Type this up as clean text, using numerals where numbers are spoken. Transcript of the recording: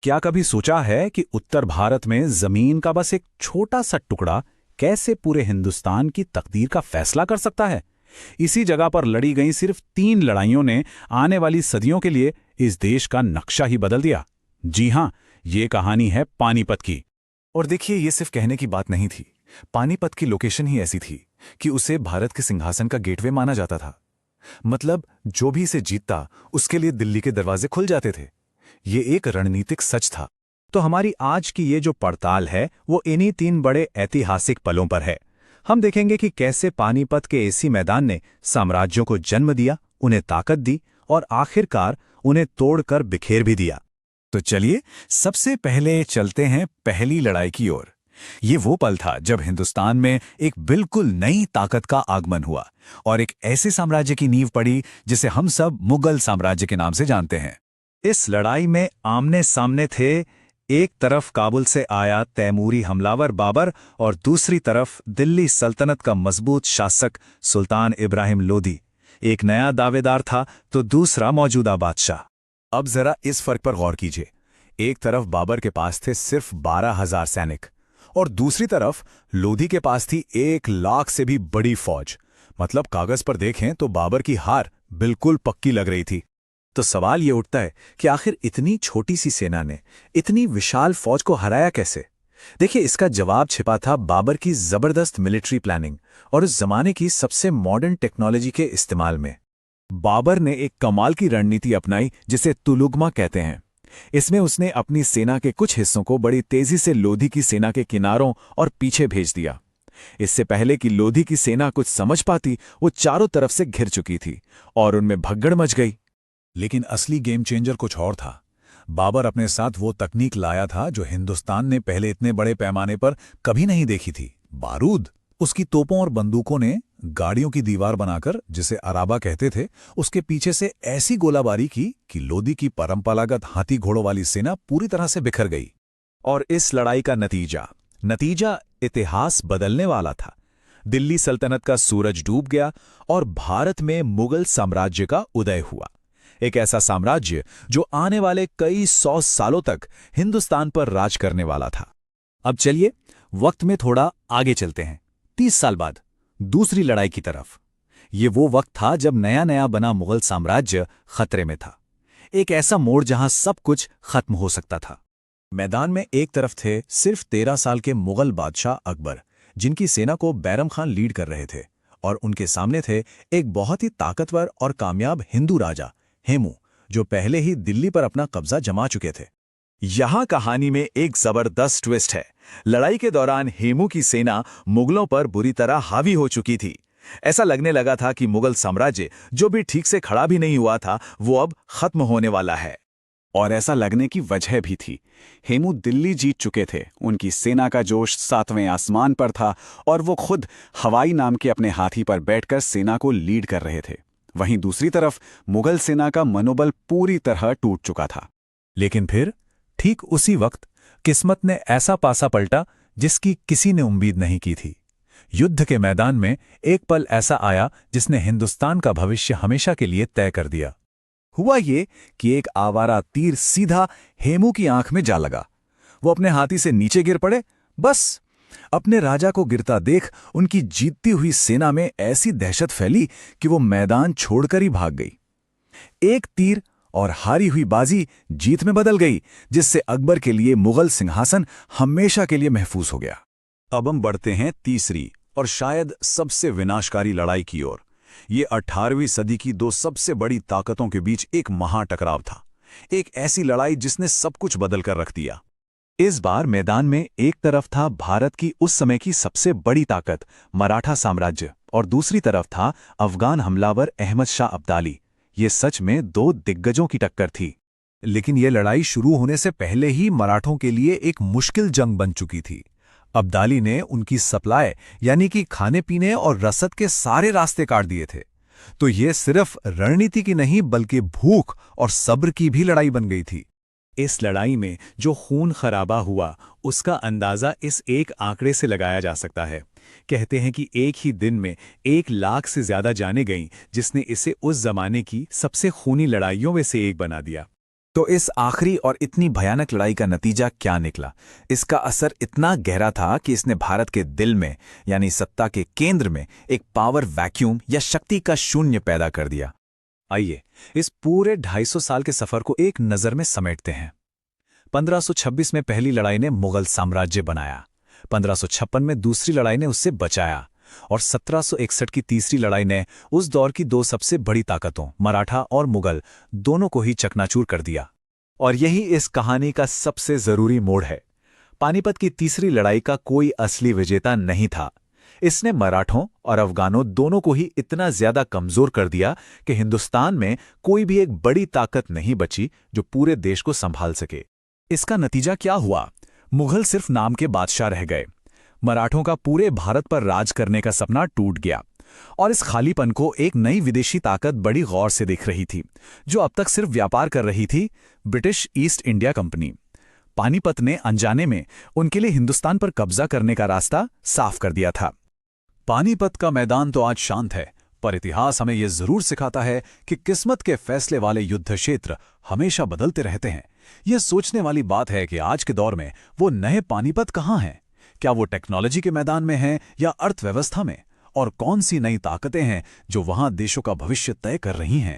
क्या कभी सोचा है कि उत्तर भारत में जमीन का बस एक छोटा सा टुकड़ा कैसे पूरे हिंदुस्तान की तकदीर का फैसला कर सकता है? इसी जगह पर लड़ी गई सिर्फ 3 लड़ाइयों ने आने वाली सदियों के लिए इस देश का नक्शा ही बदल दिया। जी हां, ये कहानी है पानीपत की। और देखिए, ये सिर्फ कहने की बात नहीं थी। पानीपत की लोकेशन ही ऐसी थी कि उसे भारत के सिंहासन का गेटवे माना जाता था। मतलब जो भी इसे जीतता उसके लिए दिल्ली के दरवाजे खुल जाते थे। ये एक रणनीतिक सच था। तो हमारी आज की ये जो पड़ताल है वो इन्हीं 3 बड़े ऐतिहासिक पलों पर है। हम देखेंगे कि कैसे पानीपत के इसी मैदान ने साम्राज्यों को जन्म दिया, उन्हें ताकत दी और आखिरकार उन्हें तोड़कर बिखेर भी दिया। तो चलिए, सबसे पहले चलते हैं पहली लड़ाई की ओर। ये वो पल था जब हिंदुस्तान में एक बिल्कुल नई ताकत का आगमन हुआ और एक ऐसे साम्राज्य की नींव पड़ी जिसे हम सब मुगल साम्राज्य के नाम से जानते हैं। इस लड़ाई में आमने सामने थे, एक तरफ काबुल से आया तैमूरी हमलावर बाबर और दूसरी तरफ दिल्ली सल्तनत का मजबूत शासक सुल्तान इब्राहिम लोदी। एक नया दावेदार था तो दूसरा मौजूदा बादशाह। अब जरा इस फर्क पर गौर कीजिए। एक तरफ बाबर के पास थे सिर्फ 12,000 सैनिक और दूसरी तरफ लोधी के पास थी 1 लाख से भी बड़ी फौज। मतलब कागज पर देखें तो बाबर की हार बिल्कुल पक्की लग रही थी। तो सवाल ये उठता है कि आखिर इतनी छोटी सी सेना ने इतनी विशाल फौज को हराया कैसे? देखिए, इसका जवाब छिपा था बाबर की जबरदस्त मिलिट्री प्लानिंग और उस जमाने की सबसे मॉडर्न टेक्नोलॉजी के इस्तेमाल में। बाबर ने एक कमाल की रणनीति अपनाई जिसे तुलुगमा कहते हैं। इसमें उसने अपनी सेना के कुछ हिस्सों को बड़ी तेजी से लोधी की सेना के किनारों और पीछे भेज दिया। इससे पहले कि लोधी की सेना कुछ समझ पाती, वो चारों तरफ से घिर चुकी थी और उनमें भगदड़ मच गई। लेकिन असली गेम चेंजर कुछ और था। बाबर अपने साथ वो तकनीक लाया था जो हिंदुस्तान ने पहले इतने बड़े पैमाने पर कभी नहीं देखी थी, बारूद। उसकी तोपों और बंदूकों ने गाड़ियों की दीवार बनाकर, जिसे अराबा कहते थे, उसके पीछे से ऐसी गोलाबारी की कि लोदी की परंपरागत हाथी घोड़ों वाली सेना पूरी तरह से बिखर गई। और इस लड़ाई का नतीजा इतिहास बदलने वाला था। दिल्ली सल्तनत का सूरज डूब गया और भारत में मुगल साम्राज्य का उदय हुआ। एक ऐसा साम्राज्य जो आने वाले कई 100 सालों तक हिंदुस्तान पर राज करने वाला था। अब चलिए, वक्त में थोड़ा आगे चलते हैं, 30 साल बाद दूसरी लड़ाई की तरफ। ये वो वक्त था जब नया नया बना मुगल साम्राज्य खतरे में था। एक ऐसा मोड़ जहां सब कुछ खत्म हो सकता था। मैदान में एक तरफ थे सिर्फ 13 साल के मुगल बादशाह अकबर, जिनकी सेना को बैरम खान लीड कर रहे थे, और उनके सामने थे एक बहुत ही ताकतवर और कामयाब हिंदू राजा हेमू, जो पहले ही दिल्ली पर अपना कब्जा जमा चुके थे। यहां कहानी में एक जबरदस्त ट्विस्ट है। लड़ाई के दौरान हेमू की सेना मुगलों पर बुरी तरह हावी हो चुकी थी। ऐसा लगने लगा था कि मुगल साम्राज्य, जो भी ठीक से खड़ा भी नहीं हुआ था, वो अब खत्म होने वाला है। और ऐसा लगने की वजह भी थी। हेमू दिल्ली जीत चुके थे, उनकी सेना का जोश 7वें आसमान पर था और वो खुद हवाई नाम के अपने हाथी पर बैठकर सेना को लीड कर रहे थे। वहीं दूसरी तरफ मुगल सेना का मनोबल पूरी तरह टूट चुका था। लेकिन फिर ठीक उसी वक्त किस्मत ने ऐसा पासा पलटा जिसकी किसी ने उम्मीद नहीं की थी। युद्ध के मैदान में एक पल ऐसा आया जिसने हिंदुस्तान का भविष्य हमेशा के लिए तय कर दिया। हुआ ये कि एक आवारा तीर सीधा हेमू की आंख में जा लगा। वो अपने हाथी से नीचे गिर पड़े। बस अपने राजा को गिरता देख उनकी जीतती हुई सेना में ऐसी दहशत फैली कि वो मैदान छोड़कर ही भाग गई। एक तीर और हारी हुई बाजी जीत में बदल गई, जिससे अकबर के लिए मुगल सिंहासन हमेशा के लिए महफूज हो गया। अब हम बढ़ते हैं तीसरी और शायद सबसे विनाशकारी लड़ाई की ओर। ये 18वीं सदी की 2 सबसे बड़ी ताकतों के बीच एक महाटकराव था। एक ऐसी लड़ाई जिसने सब कुछ बदल कर रख दिया। इस बार मैदान में एक तरफ था भारत की उस समय की सबसे बड़ी ताकत मराठा साम्राज्य और दूसरी तरफ था अफगान हमलावर अहमद शाह अब्दाली। ये सच में 2 दिग्गजों की टक्कर थी। लेकिन ये लड़ाई शुरू होने से पहले ही मराठों के लिए एक मुश्किल जंग बन चुकी थी। अब्दाली ने उनकी सप्लाई यानी कि खाने पीने और रसद के सारे रास्ते काट दिए थे। तो ये सिर्फ रणनीति की नहीं बल्कि भूख और सब्र की भी लड़ाई बन गई थी। इस लड़ाई में जो खून खराबा हुआ उसका अंदाजा इस एक आंकड़े से लगाया जा सकता है। कहते हैं कि एक ही दिन में 1 लाख से ज्यादा जानें गईं, जिसने इसे उस जमाने की सबसे खूनी लड़ाइयों में से एक बना दिया। तो इस आखिरी और इतनी भयानक लड़ाई का नतीजा क्या निकला? इसका असर इतना गहरा था कि इसने भारत के दिल में, यानी सत्ता के केंद्र में, एक पावर वैक्यूम या शक्ति का शून्य पैदा कर दिया। आइए इस पूरे 250 साल के सफर को एक नजर में समेटते हैं। 1526 में पहली लड़ाई ने मुगल साम्राज्य बनाया, 1556 में दूसरी लड़ाई ने उससे बचाया, और 1761 की तीसरी लड़ाई ने उस दौर की दो सबसे बड़ी ताकतों, मराठा और मुगल, दोनों को ही चकनाचूर कर दिया। और यही इस कहानी का सबसे जरूरी मोड़ है। पानीपत की तीसरी लड़ाई का कोई असली विजेता नहीं था। इसने मराठों और अफगानों दोनों को ही इतना ज्यादा कमजोर कर दिया कि हिंदुस्तान में कोई भी एक बड़ी ताकत नहीं बची जो पूरे देश को संभाल सके। इसका नतीजा क्या हुआ? मुगल सिर्फ नाम के बादशाह रह गए, मराठों का पूरे भारत पर राज करने का सपना टूट गया, और इस खालीपन को एक नई विदेशी ताकत बड़ी गौर से देख रही थी, जो अब तक सिर्फ व्यापार कर रही थी, British east India company. Panipat ने अनजाने में उनके लिए हिंदुस्तान पर कब्जा करने का रास्ता साफ कर दिया था। पानीपत का मैदान तो आज शांत है, पर इतिहास हमें यह जरूर सिखाता है कि किस्मत के फैसले वाले युद्ध क्षेत्र हमेशा बदलते रहते हैं। यह सोचने वाली बात है कि आज के दौर में वो नए पानीपत कहाँ हैं? क्या वो टेक्नोलॉजी के मैदान में हैं या अर्थव्यवस्था में? और कौन सी नई ताकतें हैं जो वहां देशों का भविष्य तय कर रही हैं?